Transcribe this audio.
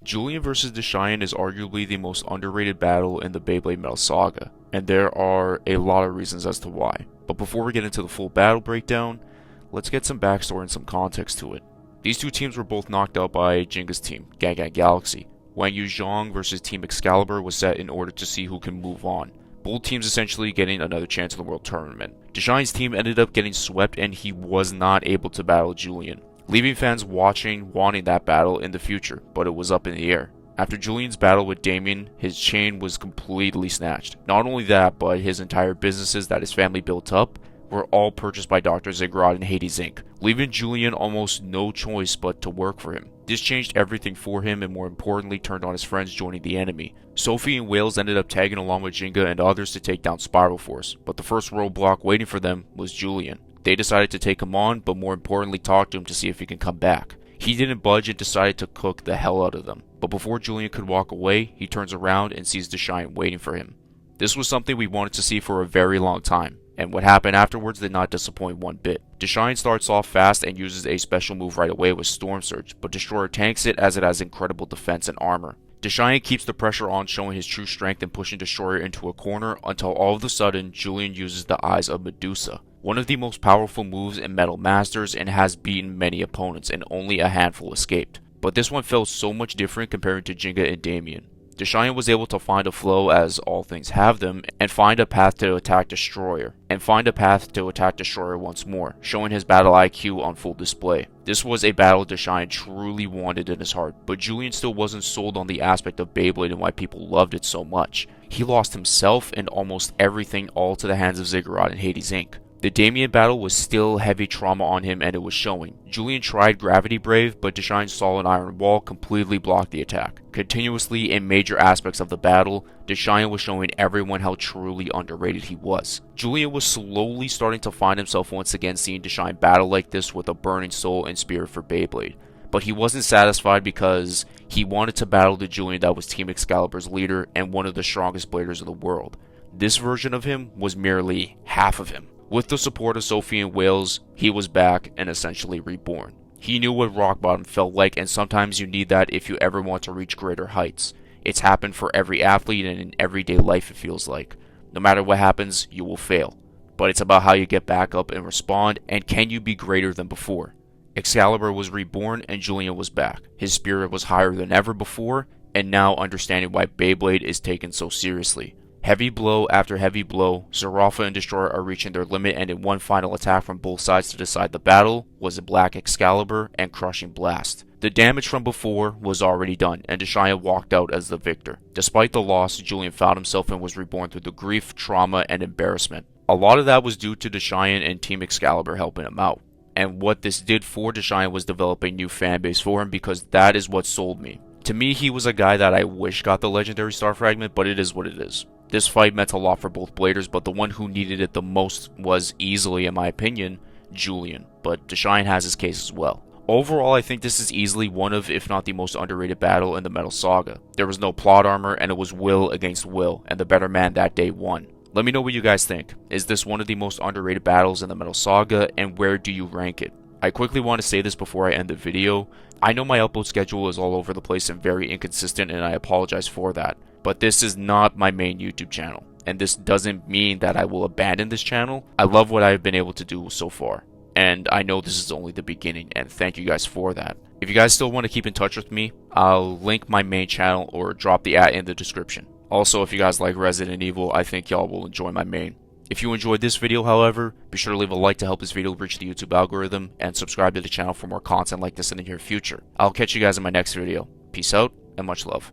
Julian vs. Dashan is arguably the most underrated battle in the Beyblade Metal Saga, and there are a lot of reasons as to why. But before we get into the full battle breakdown, let's get some backstory and some context to it. These two teams were both knocked out by Jinga's team, Gang Gang Galaxy. Wang Yu Zhang vs. Team Excalibur was set in order to see who can move on. Both teams essentially getting another chance in the World Tournament. Dashan's team ended up getting swept and he was not able to battle Julian, leaving fans watching wanting that battle in the future, but it was up in the air. After Julian's battle with Damien, his chain was completely snatched. Not only that, but his entire businesses that his family built up were all purchased by Dr. Ziggurat and Hades Inc., leaving Julian almost no choice but to work for him. This changed everything for him and more importantly turned on his friends joining the enemy. Sophie and Wales ended up tagging along with Jinga and others to take down Spiral Force, but the first roadblock waiting for them was Julian. They decided to take him on, but more importantly talk to him to see if he can come back. He didn't budge and decided to cook the hell out of them. But before Julian could walk away, he turns around and sees Dashan waiting for him. This was something we wanted to see for a very long time, and what happened afterwards did not disappoint one bit. Dashan starts off fast and uses a special move right away with Storm Surge, but Destroyer tanks it as it has incredible defense and armor. Dashan keeps the pressure on, showing his true strength and pushing Destroyer into a corner until all of a sudden Julian uses the Eyes of Medusa, one of the most powerful moves in Metal Masters, and has beaten many opponents and only a handful escaped. But this one felt so much different compared to Jinga and Damien. Dashan was able to find a flow, as all things have them, and find a path to attack Destroyer once more, showing his battle IQ on full display. This was a battle Dashan truly wanted in his heart, but Julian still wasn't sold on the aspect of Beyblade and why people loved it so much. He lost himself and almost everything all to the hands of Ziggurat and Hades Inc. The Damien battle was still heavy trauma on him and it was showing. Julian tried Gravity Brave, but Dashan's solid iron wall completely blocked the attack. Continuously in major aspects of the battle, Dashan was showing everyone how truly underrated he was. Julian was slowly starting to find himself once again seeing Dashan battle like this with a burning soul and spirit for Beyblade. But he wasn't satisfied because he wanted to battle the Julian that was Team Excalibur's leader and one of the strongest bladers in the world. This version of him was merely half of him. With the support of Sophie and Wales, he was back and essentially reborn. He knew what rock bottom felt like, and sometimes you need that if you ever want to reach greater heights. It's happened for every athlete and in everyday life, it feels like. No matter what happens, you will fail. But it's about how you get back up and respond, and can you be greater than before? Excalibur was reborn and Julian was back. His spirit was higher than ever before, and now understanding why Beyblade is taken so seriously. Heavy blow after heavy blow, Zarafa and Destroyer are reaching their limit, and in one final attack from both sides to decide the battle was a Black Excalibur and Crushing Blast. The damage from before was already done, and Dashan walked out as the victor. Despite the loss, Julian found himself and was reborn through the grief, trauma, and embarrassment. A lot of that was due to Dashan and Team Excalibur helping him out. And what this did for Dashan was develop a new fanbase for him, because that is what sold me. To me, he was a guy that I wish got the Legendary Star Fragment, but it is what it is. This fight meant a lot for both bladers, but the one who needed it the most was easily, in my opinion, Julian. But Dashan has his case as well. Overall, I think this is easily one of, if not the most underrated battle in the Metal Saga. There was no plot armor, and it was will against will, and the better man that day won. Let me know what you guys think. Is this one of the most underrated battles in the Metal Saga, and where do you rank it? I quickly want to say this before I end the video. I know my upload schedule is all over the place and very inconsistent, and I apologize for that. But this is not my main YouTube channel, and this doesn't mean that I will abandon this channel. I love what I've been able to do so far, and I know this is only the beginning, and thank you guys for that. If you guys still want to keep in touch with me, I'll link my main channel or drop the @ in the description. Also, if you guys like Resident Evil, I think y'all will enjoy my main. If you enjoyed this video, however, be sure to leave a like to help this video reach the YouTube algorithm, and subscribe to the channel for more content like this in the near future. I'll catch you guys in my next video. Peace out, and much love.